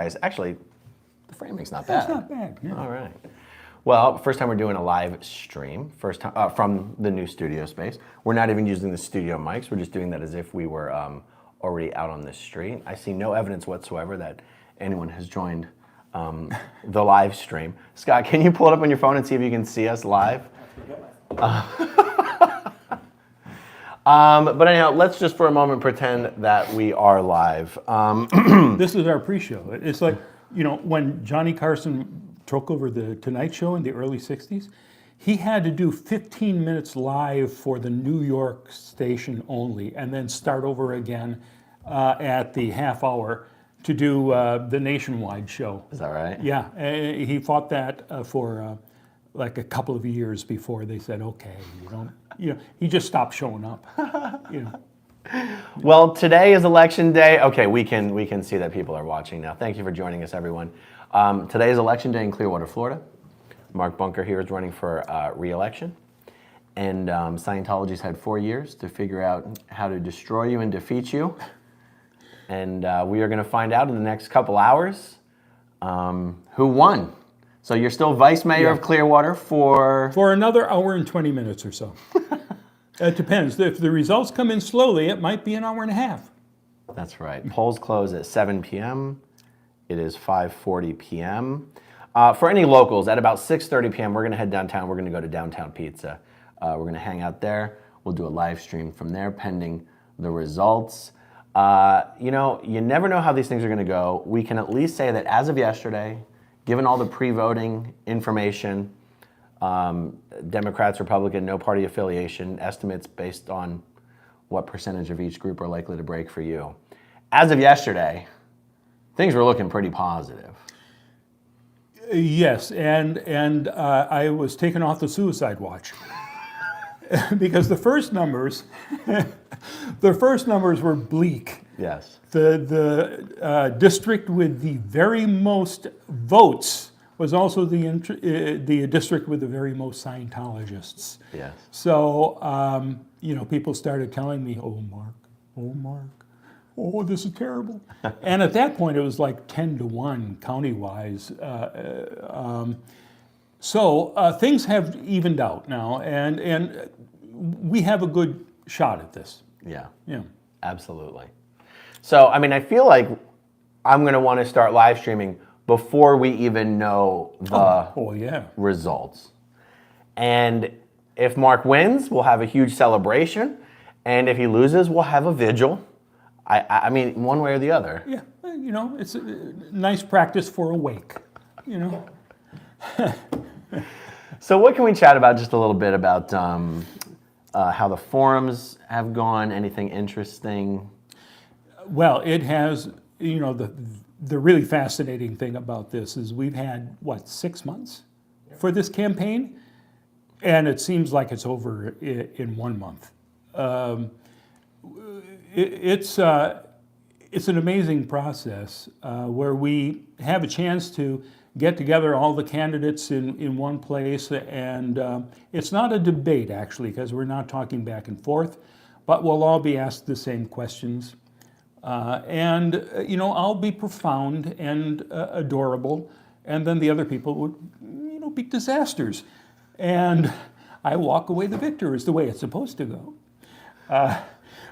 Guys, actually, the framing's not bad. It's not bad. Yeah. All right. Well, first time we're doing a live stream, first time from the new studio space. We're not even using the studio mics. We're just doing that as if we were already out on the street. I see no evidence whatsoever that anyone has joined the live stream. Scott, can you pull it up on your phone and see if you can see us live? But anyhow, let's just for a moment pretend that we are live. This is our pre-show. It's like, you know, when Johnny Carson took over the Tonight Show in the early 60s, he had to do 15 minutes live for the New York station only, and then start over again at the half hour to do the nationwide show. Is that right? Yeah, he fought that for like a couple of years before they said, okay, he just stopped showing up. Well, today is election day. Okay, we can see that people are watching now. Thank you for joining us, everyone. Today is election day in Clearwater, Florida. Mark Bunker here is running for re-election. And Scientology's had 4 years to figure out how to destroy you and defeat you. And we are going to find out in the next couple hours who won. So you're still vice mayor of Clearwater for another hour and 20 minutes or so. It depends. If the results come in slowly, it might be an hour and a half. That's right. Polls close at 7 p.m. It is 5:40 p.m. For any locals, at about 6:30 p.m., we're going to head downtown. We're going to go to Downtown Pizza. We're going to hang out there. We'll do a live stream from there, pending the results. You never know how these things are going to go. We can at least say that as of yesterday, given all the pre-voting information, Democrats, Republican, no party affiliation, estimates based on what percentage of each group are likely to break for you. As of yesterday, things were looking pretty positive. Yes, and I was taken off the suicide watch because the first numbers were bleak. Yes. The district with the very most votes was also the district with the very most Scientologists. Yes. So people started telling me, "Oh, Mark, oh, this is terrible." And at that point, it was like 10-1 county-wise. So things have evened out now, and we have a good shot at this. Yeah. Yeah. Absolutely. So, I feel like I'm going to want to start live streaming before we even know the results. And if Mark wins, we'll have a huge celebration. And if he loses, we'll have a vigil. I mean, one way or the other. Yeah, it's a nice practice for a wake, So what can we chat about just a little bit about how the forums have gone, anything interesting? Well, it has, the really fascinating thing about this is we've had, 6 months for this campaign? And it seems like it's over in 1 month. It's an amazing process where we have a chance to get together all the candidates in one place, and it's not a debate actually, because we're not talking back and forth, but we'll all be asked the same questions. And I'll be profound and adorable, and then the other people would be disasters. And I walk away the victor is the way it's supposed to go.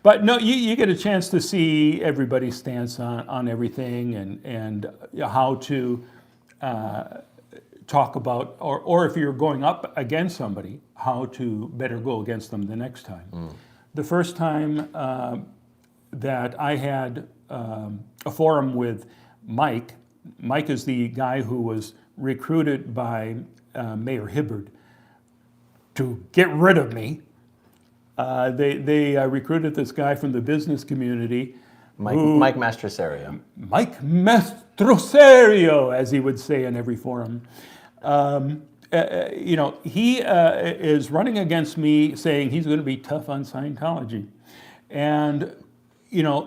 But no, you get a chance to see everybody's stance on everything and how to talk about, or if you're going up against somebody, how to better go against them the next time. The first time that I had a forum with Mike is the guy who was recruited by Mayor Hibbard to get rid of me. They recruited this guy from the business community. Mike Mastroserio. Mike Mastroserio, as he would say in every forum. He is running against me, saying he's going to be tough on Scientology. And,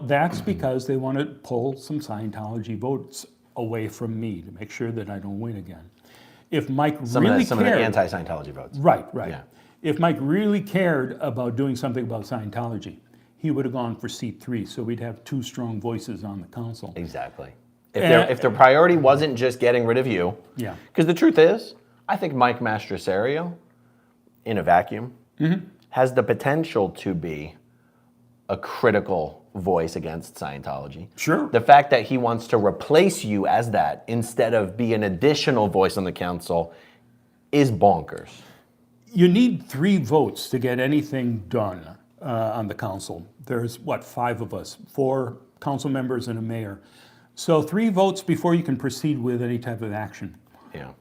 that's because they want to pull some Scientology votes away from me to make sure that I don't win again. If Mike some of the anti-Scientology votes. Right. Yeah. If Mike really cared about doing something about Scientology, he would have gone for seat 3, so we'd have 2 strong voices on the council. Exactly. If their priority wasn't just getting rid of you, Yeah. because the truth is, I think Mike Mastrisario, in a vacuum, has the potential to be a critical voice against Scientology. Sure. The fact that he wants to replace you as that instead of be an additional voice on the council is bonkers. You need 3 votes to get anything done on the council. There's, 5 of us, 4 council members and a mayor. So 3 votes before you can proceed with any type of action. Yeah.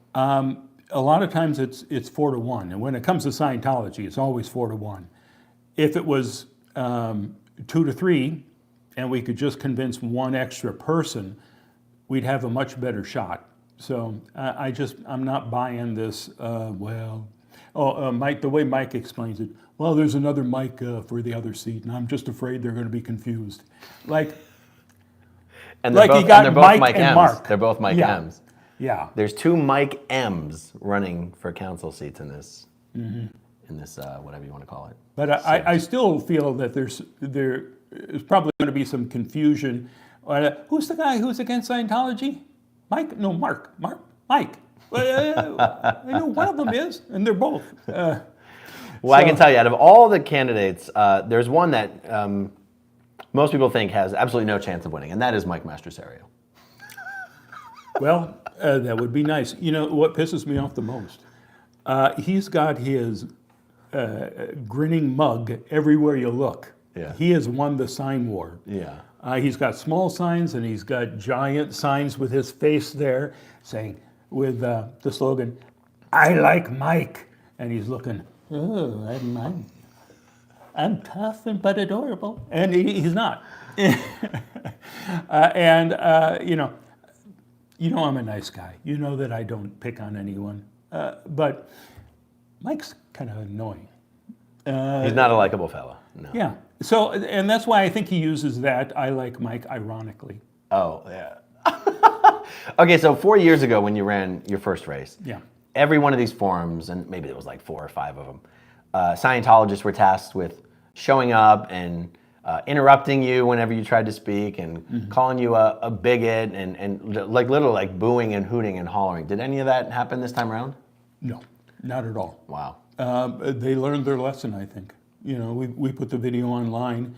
A lot of times it's 4 to 1. And when it comes to Scientology, it's always 4 to 1. If it was 2 to 3, and we could just convince 1 extra person, we'd have a much better shot. So I'm not buying this, Mike, the way Mike explains it, well, there's another Mike for the other seat, and I'm just afraid they're going to be confused. And Like both, you got and they're both Mike and M's. Mark. They're both Mike Yeah. M's. Yeah. There's 2 Mike M's running for council seats in this, whatever you want to call it. But I still feel that there is probably going to be some confusion. Who's the guy who's against Scientology? Mike? No, Mark. Mike. I know one of them is, and they're both. I can tell you, out of all the candidates, there's one that most people think has absolutely no chance of winning, and that is Mike Mastrisario. Well, that would be nice. You know what pisses me off the most? He's got his grinning mug everywhere you look. Yeah. He has won the sign war. Yeah. He's got small signs and he's got giant signs with his face there saying, with the slogan, "I like Mike." And he's looking, oh, I'm tough but adorable. And he's not. You know I'm a nice guy. You know that I don't pick on anyone. But Mike's kind of annoying. He's not a likable fella. No. Yeah. So, and that's why I think he uses that "I like Mike" ironically. Oh, yeah. Okay, so 4 years ago when you ran your first race, Yeah. every one of these forums, and maybe there was like 4 or 5 of them, Scientologists were tasked with showing up and interrupting you whenever you tried to speak and calling you a bigot and like literally like booing and hooting and hollering. Did any of that happen this time around? No, not at all. Wow. They learned their lesson, I think. You know, we put the video online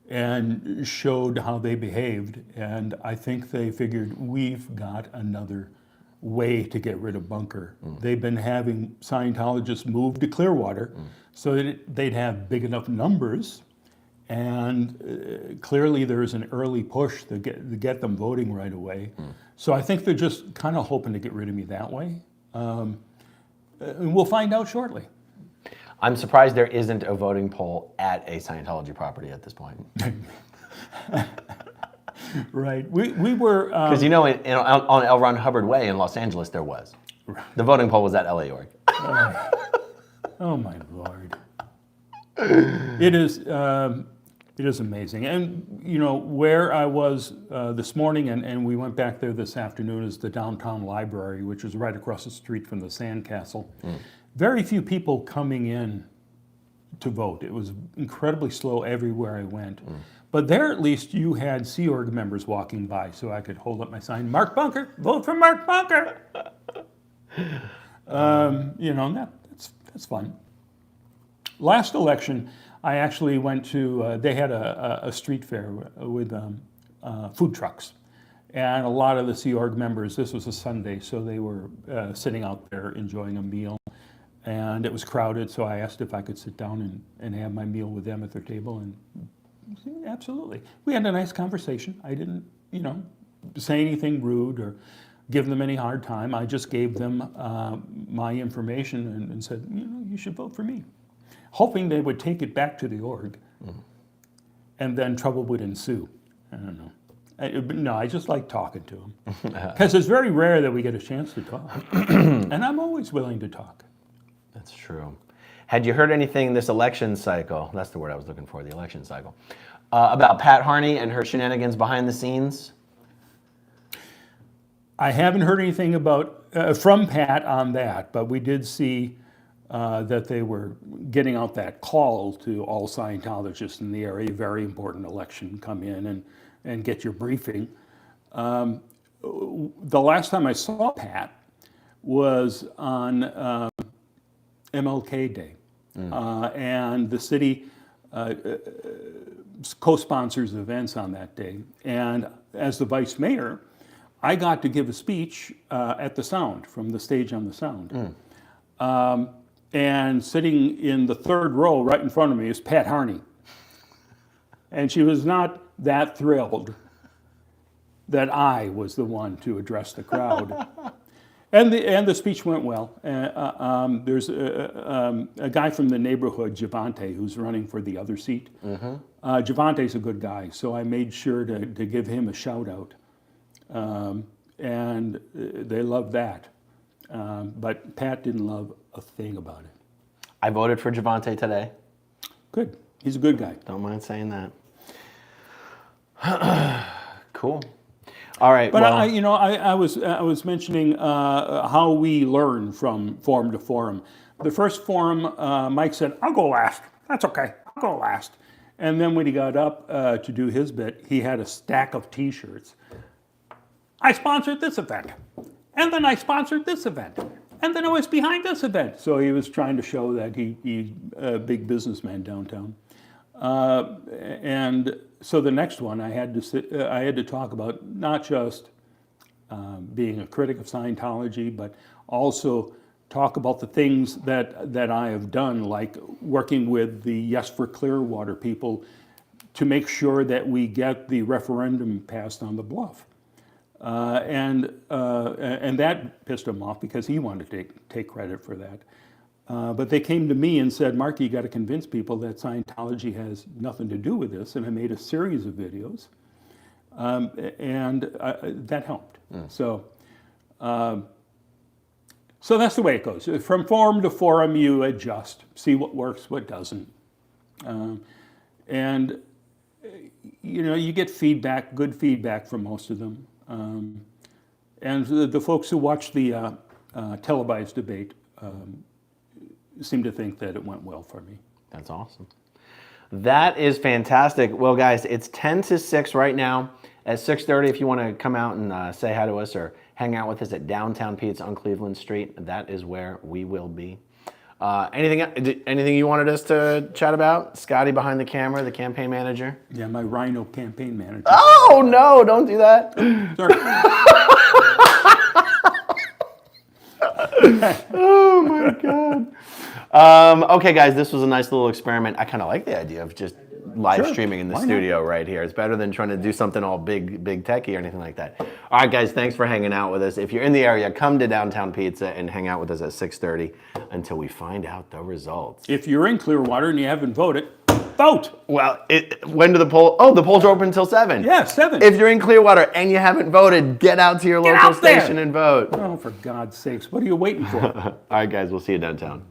and showed how they behaved, and I think they figured we've got another way to get rid of Bunker. They've been having Scientologists move to Clearwater so that they'd have big enough numbers, and clearly there's an early push to get them voting right away. So I think they're just kind of hoping to get rid of me that way. And we'll find out shortly. I'm surprised there isn't a voting poll at a Scientology property at this point. Right. We were... Because on L. Ron Hubbard Way in Los Angeles, there was. The voting poll was at LA Org. Oh my Lord. It is amazing. And, you know, where I was this morning, and we went back there this afternoon, is the downtown library, which is right across the street from the Sandcastle. Very few people coming in to vote. It was incredibly slow everywhere I went. But there, at least, you had Sea Org members walking by, so I could hold up my sign, "Mark Bunker, vote for Mark Bunker." You know, that's fun. Last election, I actually went to, they had a street fair with food trucks. And a lot of the Sea Org members, this was a Sunday, so they were sitting out there enjoying a meal. And it was crowded, so I asked if I could sit down and have my meal with them at their table. And absolutely. We had a nice conversation. I didn't, say anything rude or give them any hard time. I just gave them my information and said, you should vote for me. Hoping they would take it back to the org, and then trouble would ensue. I don't know. No, I just like talking to them. Because it's very rare that we get a chance to talk. And I'm always willing to talk. That's true. Had you heard anything this election cycle, that's the word I was looking for, the election cycle, about Pat Harney and her shenanigans behind the scenes? I haven't heard anything about from Pat on that, but we did see that they were getting out that call to all Scientologists in the area, very important election, come in and get your briefing. the last time I saw Pat was on MLK Day. And the city co-sponsors events on that day. And as the vice mayor, I got to give a speech at the Sound, from the stage on the Sound. And sitting in the third row right in front of me is Pat Harney. And she was not that thrilled that I was the one to address the crowd. And the speech went well. There's a guy from the neighborhood, Javante, who's running for the other seat. Javante's a good guy, so I made sure to give him a shout out. And they loved that. But Pat didn't love a thing about it. I voted for Javante today. Good. He's a good guy. Don't mind saying that. Cool. All right. But well, I was mentioning how we learn from forum to forum. The first forum, Mike said, "I'll go last. That's okay. I'll go last." And then when he got up to do his bit, he had a stack of T-shirts. I sponsored this event, and then I sponsored this event, and then I was behind this event. So he was trying to show that he's a big businessman downtown. And so the next one, I had to talk about not just being a critic of Scientology, but also talk about the things that I have done, like working with the Yes for Clearwater people to make sure that we get the referendum passed on the bluff. And that pissed him off because he wanted to take credit for that. But they came to me and said, "Mark, you got to convince people that Scientology has nothing to do with this." And I made a series of videos, and that helped. So that's the way it goes. From forum to forum, you adjust, see what works, what doesn't, and you get feedback, good feedback from most of them. And the folks who watch the televised debate seem to think that it went well for me. That's awesome. That is fantastic. Well, guys, it's 10 to 6 right now. At 6:30, if you want to come out and say hi to us or hang out with us at Downtown Pizza on Cleveland Street, that is where we will be. Anything you wanted us to chat about? Scotty behind the camera, the campaign manager. Yeah, my Rhino campaign manager. Oh, no, don't do that. Sorry. Oh, my God. Okay, guys, this was a nice little experiment. I kind of like the idea of just live streaming in the studio right here. It's better than trying to do something all big techie or anything like that. All right, guys, thanks for hanging out with us. If you're in the area, come to Downtown Pizza and hang out with us at 6:30 until we find out the results. If you're in Clearwater and you haven't voted, vote. Well, when do the polls? Oh, the polls are open until 7. Yeah, 7. If you're in Clearwater and you haven't voted, get out to your local station and vote. Oh, for God's sakes, what are you waiting for? All right, guys, we'll see you downtown.